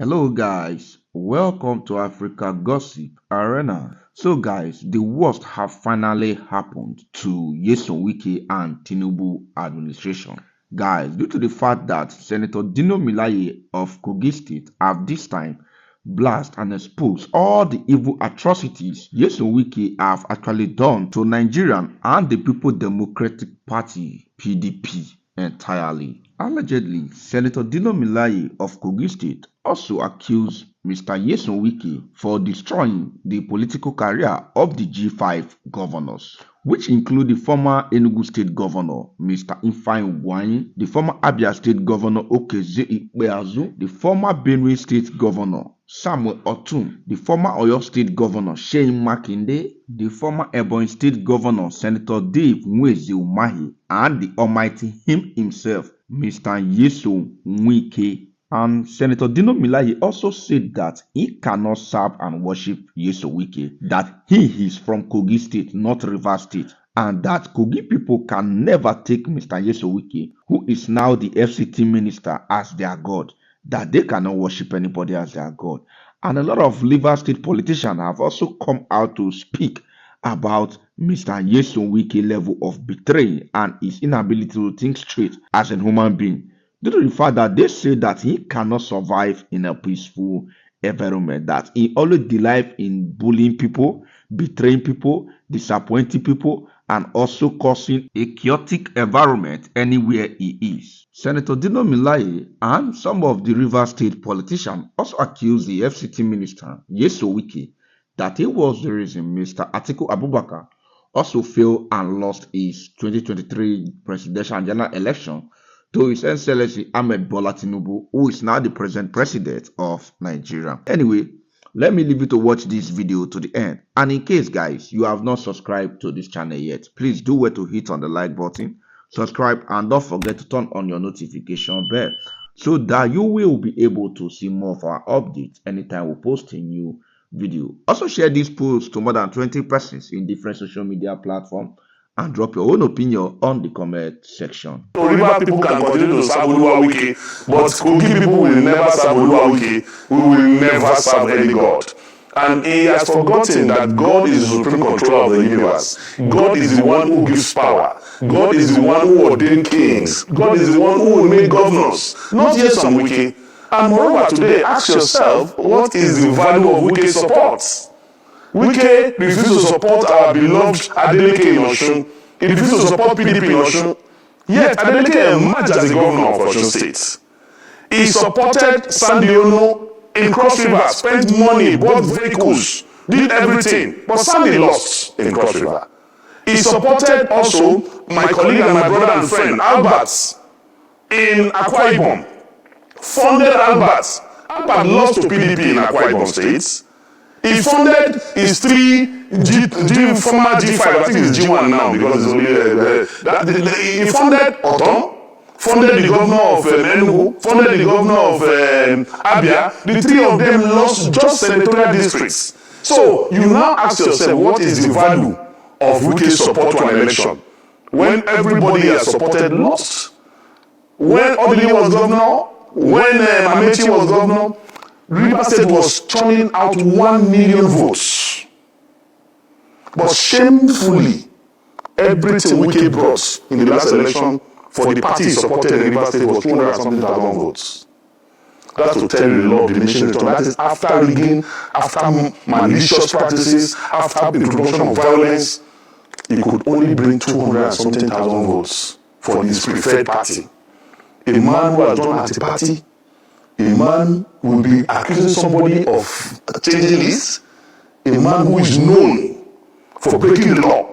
Hello guys, welcome to Africa Gossip Arena. So guys, the worst have finally happened to Nyesom Wike and Tinubu administration. Guys, due to the fact that Senator Dino Melaye of Kogi State have this time blast and expose all the evil atrocities Nyesom Wike have actually done to Nigerian and the People Democratic Party PDP entirely. Allegedly, Senator Dino Melaye of Kogi State also accused Mr. Nyesom Wike for destroying the political career of the G5 governors, which include the former Enugu State Governor, Mr. Ifeanyi Ubani, the former Abia State Governor Okeze Ikpeazu, the former Benue State Governor Samuel Otum, the former Oyo State Governor Seyi Makinde, the former Ebonyi State Governor Senator Dave Nweze Umahi, and the almighty him himself, Mr. Nyesom Wike. And Senator Dino Melaye also said that he cannot serve and worship Nyesom Wike, that he is from Kogi State, not Rivers State, and that Kogi people can never take Mr. Nyesom Wike, who is now the FCT minister, as their god, that they cannot worship anybody as their god. And a lot of Rivers State politicians have also come out to speak about Mr. Nyesom Wike level of betrayal and his inability to think straight as a human being, due to the fact that they say that he cannot survive in a peaceful environment, that he always delights in bullying people, betraying people, disappointing people, and also causing a chaotic environment anywhere he is. Senator Dino Melaye and some of the Rivers State politicians also accused the FCT minister, Nyesom Wike, that he was the reason Mr. Atiku Abubakar also failed and lost his 2023 presidential and general election to His Excellency Ahmed Bola Tinubu, who is now the present president of Nigeria. Anyway, let me leave you to watch this video to the end. And in case, guys, you have not subscribed to this channel yet, please do wait to hit on the like button, subscribe, and don't forget to turn on your notification bell so that you will be able to see more of our updates anytime we post a new video. Also, share this post to more than 20 persons in different social media platforms and drop your own opinion on the comment section. So River people can continue to serve Oluwa Wike, but Kogi people will never serve Oluwa Wike. We will never serve any God. And he has forgotten that God is the supreme controller of the universe. God is the one who gives power. God is the one who ordains kings. God is the one who will make governors, not Nyesom Wike. And moreover, today, ask yourself, what is the value of Wike's support? Wike refused to support our beloved Adeleke in Osun. He refused to support PDP in Osun. Yet Adeleke emerged as the governor of Osun State. He supported Sunday Ono in Cross River, spent money, bought vehicles, did everything. But Sunday lost in Cross River. He supported also my colleague and my brother and friend, Albert, in Akwa Ibom. Funded Albert. Albert lost to PDP in Akwa Ibom State. He funded his former G5, I think it's G1 now because it's only he funded Otom, funded the governor of Enugu, funded the governor of Abia. The three of them lost just senatorial districts. So you now ask yourself, what is the value of Wike's support to an election when everybody has supported lost? When Odili was governor, when Amechi was governor, Rivers State was churning out 1 million votes. But shamefully, everything Wike brought in the last election for the party he supported in Rivers State was 200,000 votes. That's to tell you the law of diminishing return. That is after rigging, after malicious practices, after introduction of violence, he could only bring 200,000 votes for his preferred party. A man who has done anti-party, a man will be accusing somebody of changing lists, a man who is known for breaking the law.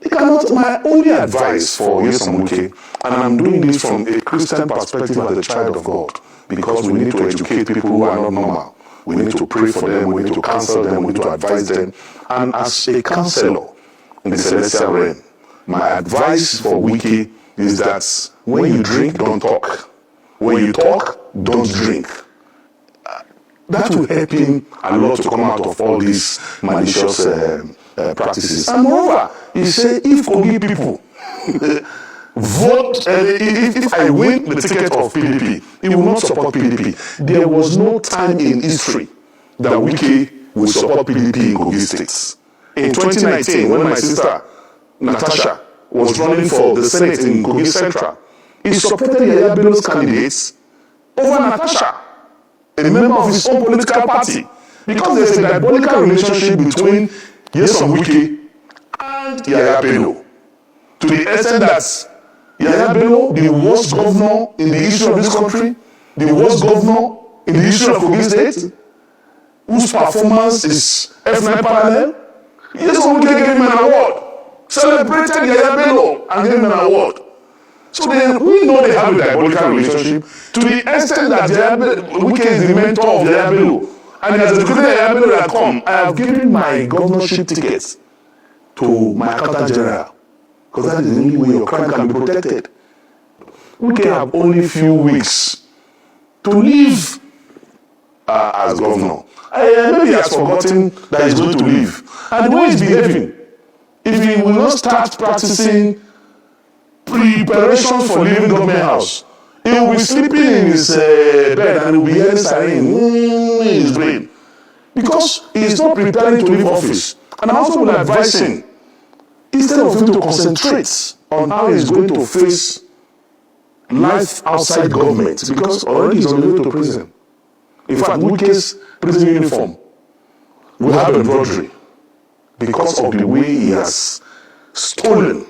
He cannot, my only advice for Nyesom Wike, and I'm doing this from a Christian perspective as a child of God, because we need to educate people who are not normal. We need to pray for them, we need to counsel them, we need to advise them. And as a counselor in the celestial realm, my advice for Wike is that when you drink, don't talk. When you talk, don't drink. That will help him a lot to come out of all these malicious practices. And moreover, he said, if Kogi people vote, if I win the ticket of PDP, he will not support PDP. There was no time in history that Wike will support PDP in Kogi State. In 2019, when my sister Natasha was running for the Senate in Kogi Central, he supported Yahaya Bello's candidates over Natasha, a member of his own political party, because there's a diabolical relationship between Nyesom Wike and Yahaya Bello, to the extent that Yahaya Bello, the worst governor in the history of this country, the worst governor in the history of Kogi State, whose performance is F9 parallel, Nyesom Wike gave him an award, celebrated Yahaya Bello and gave him an award. So we know they have a diabolical relationship, to the extent that Wike is the mentor of Yahaya Bello, and he has educated Yahaya Bello that come, I have given my governorship tickets to my accountant general, because that is the only way your crime can be protected. Wike have only a few weeks to leave as governor. Maybe he has forgotten that he's going to leave. And the way he's behaving, if he will not start practicing preparations for leaving government house, he will be sleeping in his bed and he will be hearing siren in his brain, because he is not preparing to leave office. And I also will advise him, instead of him to concentrate on how he's going to face life outside government, because already he's on the way to prison. In fact, Wike's prison uniform will have embroidery because of the way he has stolen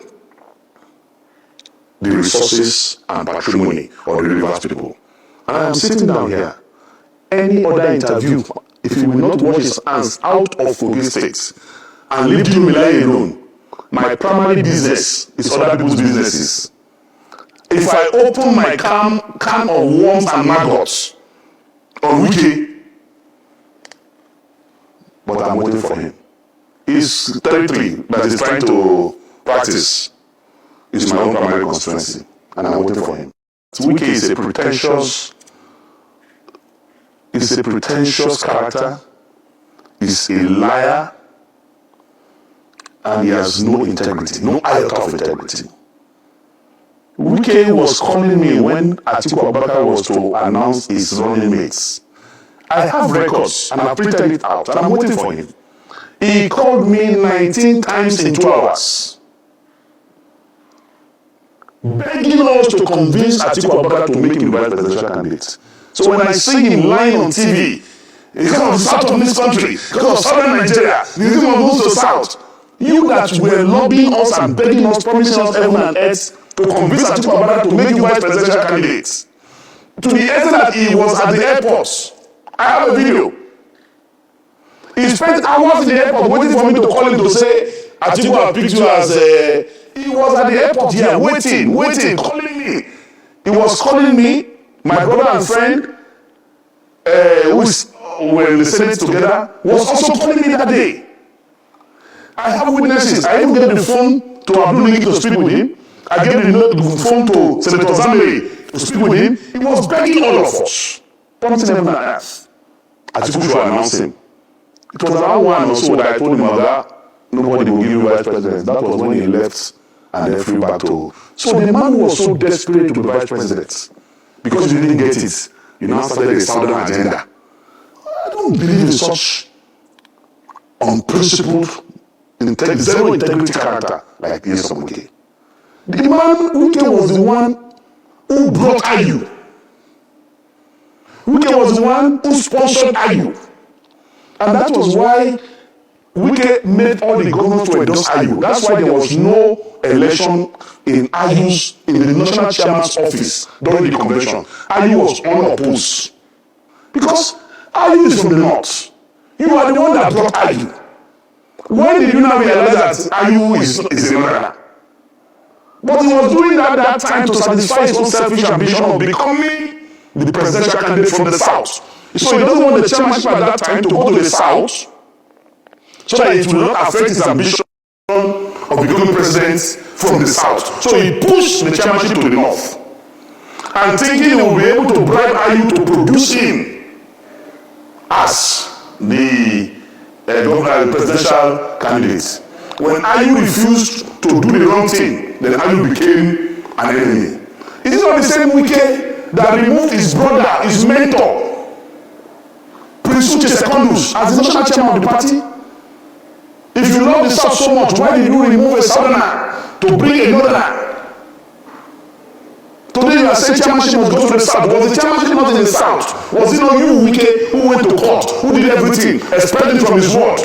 the resources and patrimony of the Rivers people. And I am sitting down here. Any other interview, if he will not wash his hands out of Kogi State and leave Dino Melaye alone, my primary business is other people's businesses. If I open my can of worms and maggots on Wike, but I'm waiting for him. His territory that he's trying to practice is my own primary constituency, and I'm waiting for him. Wike is a pretentious character, he's a liar, and he has no integrity, no iota of integrity. Wike was calling me when Atiku Abubakar was to announce his running mates. I have records, and I printed it out, and I'm waiting for him. He called me 19 times in 2 hours, begging us to convince Atiku Abubakar to make him vice presidential candidate. So when I see him lying on TV, because of the south of this country, because of southern Nigeria, the reason why moves to south, you that were lobbying us and begging us, promising us heaven and earth, to convince Atiku Abubakar to make you vice presidential candidate, to the extent that he was at the airport. I have a video. He spent hours in the airport waiting for me to call him to say, Atiku, I picked you as a... He was at the airport here, waiting, calling me. He was calling me, my brother and friend, who were in the Senate together, was also calling me that day. I have witnesses. I even gave the phone to Abdul Niki to speak with him. I gave the phone to Senator Zambeli to speak with him. He was begging all of us, promising heaven and earth. Atiku should announce him. It was around 1 or so that I told him that nobody will give you vice president. That was when he left and then flew back to... So the man was so desperate to be vice president, because you didn't get it, you now started a southern agenda. I don't believe in such unprincipled, zero integrity character like Nyesom Wike. The man, Wike was the one who brought Ayu. Wike was the one who sponsored Ayu. And that was why Wike made all the governors to endorse Ayu. That's why there was no election in the national chairman's office during the convention. Ayu was unopposed. Because Ayu is from the north. You are the one that brought Ayu. When did you now realize that Ayu is a murderer? But he was doing that at that time to satisfy his own selfish ambition of becoming the presidential candidate from the south. So he doesn't want the chairmanship at that time to go to the south, so that it will not affect his ambition of becoming president from the south. So he pushed the chairmanship to the north, and thinking he will be able to bribe Ayu to produce him as the presidential candidate. When Ayu refused to do the wrong thing, then Ayu became an enemy. It is not the same Wike that removed his brother, his mentor, Prince Uche Secondus, as the national chairman of the party. If you love the South so much, why did you remove a Southerner to bring a Northerner? Today you are saying chairmanship must go to the South. Was the chairmanship not in the South? Was it not you, Wike, who went to court, who did everything, expelled him from his ward?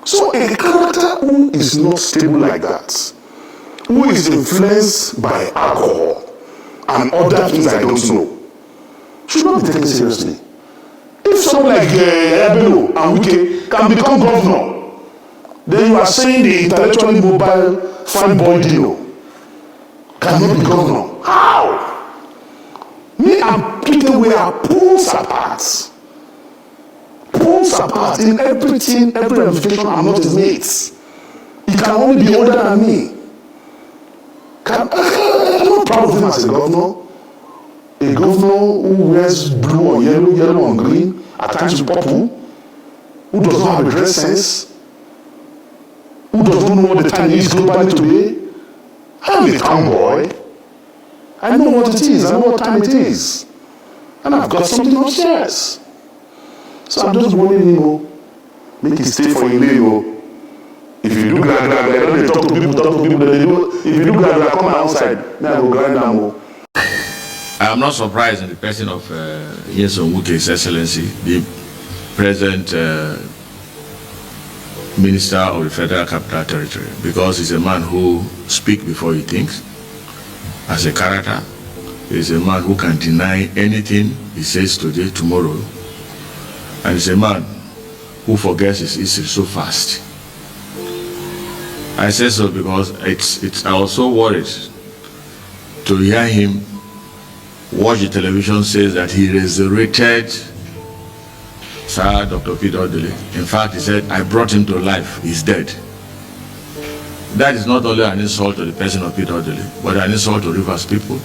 So a character who is not stable like that, who is influenced by alcohol and other things I don't know, should not be taken seriously. If someone like Yahaya Bello and Wike can become governor, then you are saying the intellectually mobile fine boy Dino cannot be governor. How? Me and Peter, we are poles apart. Poles apart in everything, every ramification. I'm not his mates. He can only be older than me. I'm not proud of him as a governor. A governor who wears blue or yellow, yellow or green, at times purple, who does not have a dress sense, who does not know what the time is globally today. I'm a town boy. I know what it is. I know what time it is. And I've got something upstairs. So I'm just warning him, make it stay for him. If you do graduate, talk to people, they do. If you do graduate, come outside. Then I go grind down. I am not surprised in the person of Nyesom Wike, His Excellency, the present Minister of the Federal Capital Territory, because he's a man who speaks before he thinks. As a character, he's a man who can deny anything he says today, tomorrow, and he's a man who forgets his history so fast. I say so because I was so worried to hear him watch the television says that he resurrected Sir Dr. Peter Odili. In fact, he said, I brought him to life, he's dead. That is not only an insult to the person of Peter Odili, but an insult to Rivers people,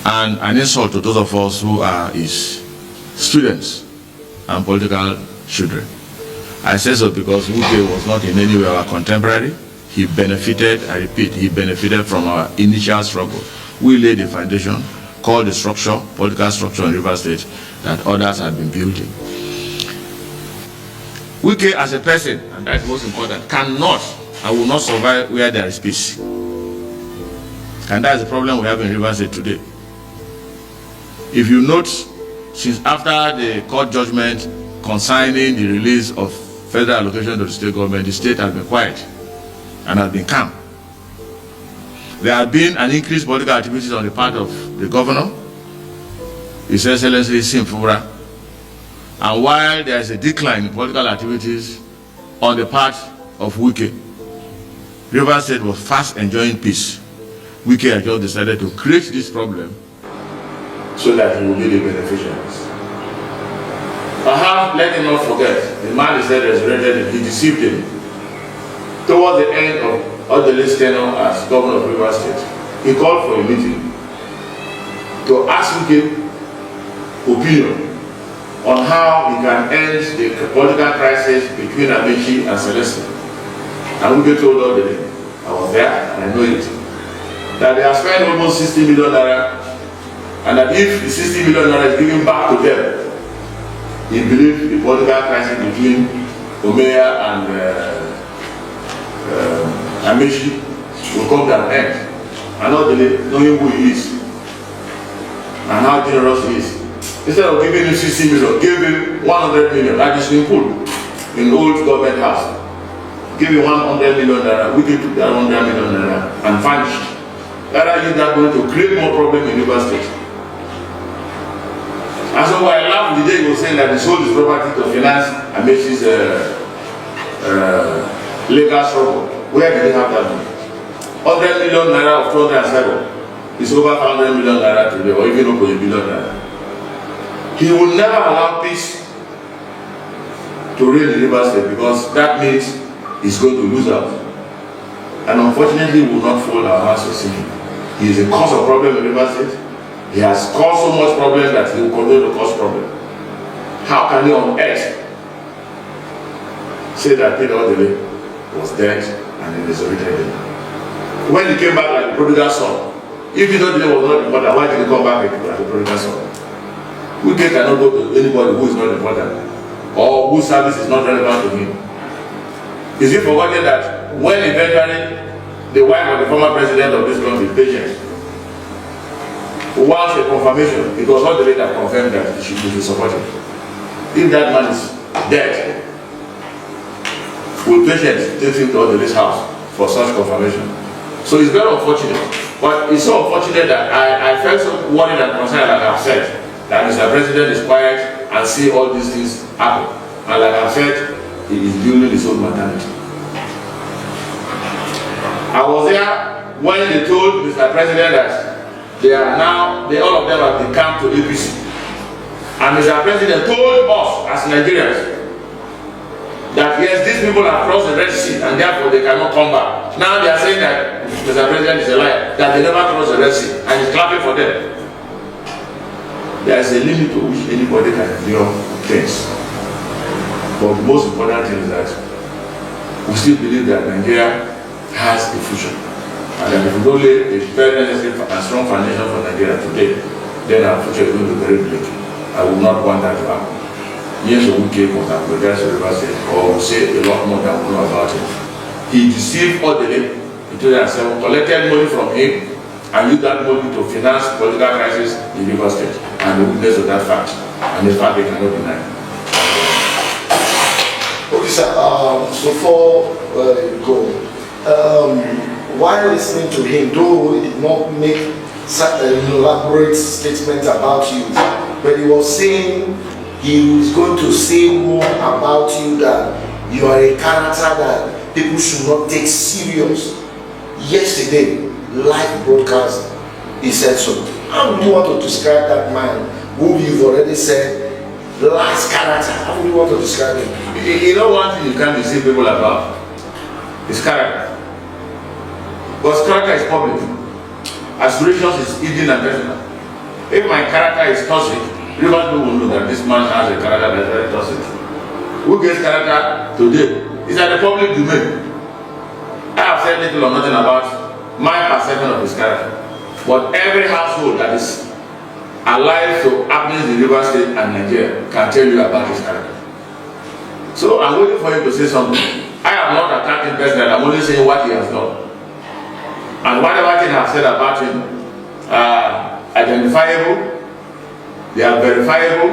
and an insult to those of us who are his students and political children. I say so because Wike was not in any way our contemporary. He benefited, I repeat, he benefited from our initial struggle. We laid the foundation, called the structure, political structure in Rivers State, that others have been building. Wike as a person, and that's most important, cannot and will not survive where there is peace. And that's the problem we have in Rivers State today. If you note, since after the court judgment concerning the release of federal allocation to the state government, the state has been quiet and has been calm. There have been an increased political activities on the part of the governor, His Excellency Simfura, and while there is a decline in political activities on the part of Wike, Rivers State was fast enjoying peace. Wike had just decided to create this problem so that he will be the beneficiaries. Perhaps let him not forget, the man is said resurrected, he deceived him. Towards the end of Odili's tenure as governor of Rivers State, he called for a meeting to ask Wike opinion on how he can end the political crisis between Amechi and Celeste. And Wike told Odili, I was there and I know it, that they have spent almost 60 million naira, and that if the 60 million naira is given back to them, he believed the political crisis between Omeya and Amechi will come to an end. And not knowing who he is and how generous he is. Instead of giving him 60 million, give him 100 million at the swimming pool in old government house. Give him 100 million naira, we can took that 100 million naira and vanished. That is that going to create more problem in Rivers State. And so I laughed the day he was saying that he sold his property to finance Amechi's legal struggle. Where did he have that money? 100 million naira of 207 is over 100 million naira today, or even over $1 billion naira. He will never allow peace to reign in Rivers State because that means he's going to lose out. And unfortunately, we will not fold our hands to see him. He is a cause of problem in Rivers State. He has caused so much problem that he will continue to cause problem. How can he on earth say that Peter Odili was dead and he resurrected him? when he came back like the prodigal son. If he thought he was not important, why did he come back like the prodigal son? Wike cannot go to anybody who is not important or whose service is not relevant to him. Is he forgotten that when eventually the wife of the former president of this country, Patience, wants a confirmation, it was not the lady that confirmed that she should be supported. If that man is dead, will Patience take him to this house for such confirmation? So it's very unfortunate. But it's so unfortunate that I felt so worried and concerned, like I've said, that Mr. President is quiet and see all these things happen. And like I've said, he is building his own maternity. I was there when they told Mr. President that they are now, all of them have become to APC. And Mr. President told us as Nigerians that yes, these people have crossed the Red Sea and therefore they cannot come back. Now they are saying that Mr. President is a liar, that they never crossed the Red Sea, and he's clapping for them. There is a limit to which anybody can endure things. But the most important thing is that we still believe that Nigeria has a future. And that if we don't lay a very necessary and strong foundation for Nigeria today, then our future is going to be very bleak. I would not want that to happen. Nyesom Wike was apologized to River State, or will say a lot more than we know about him. He deceived all the way in 2007, collected money from him, and used that money to finance political crisis in River State. And the witness of that fact, and the fact they cannot deny. Okay, sir. Before you go, while listening to him, though he did not make an elaborate statement about you, but he was saying he was going to say more about you, that you are a character that people should not take serious. Yesterday, live broadcast, he said so. How would you want to describe that man who you've already said last character? How would you want to describe him? You know one thing you can't deceive people about is character. Because character is public. Aspirations is hidden and personal. If my character is toxic, River people will know that this man has a character that is very toxic. Who gets character today is at the public domain. I have said little or nothing about my perception of his character. But every household that is alive to happenings in River State and Nigeria can tell you about his character. So I'm waiting for him to say something. I am not attacking personally, I'm only saying what he has done. And whatever thing I have said about him are identifiable, they are verifiable,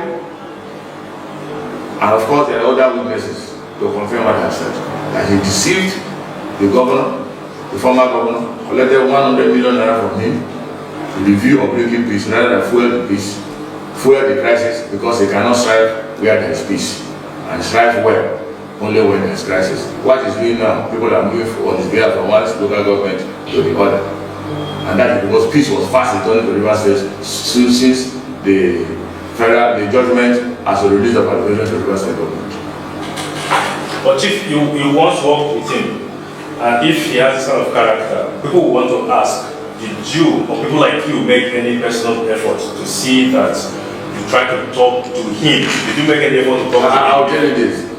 and of course there are other witnesses to confirm what I have said. That he deceived the governor, the former governor, collected 100 million naira from him to the view of breaking peace rather than fuel the peace, fuel the crisis, because he cannot strive where there is peace and strive well only when there is crisis. What he's doing now, people are moving on his behalf from one local government to the other, and that is because peace was fast returning to River State since the judgment as a release of arbitration to River State government. But if you once worked with him, and if he has this kind of character, people will want to ask, did you or people like you make any personal effort to see that you try to talk to him? Did you make any effort to talk to him? I'll tell you this.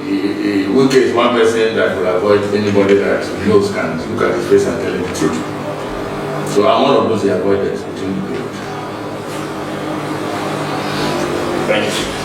Wike is one person that will avoid anybody that he knows can look at his face and tell him the truth. So I'm one of those he avoided between the period. Thank you.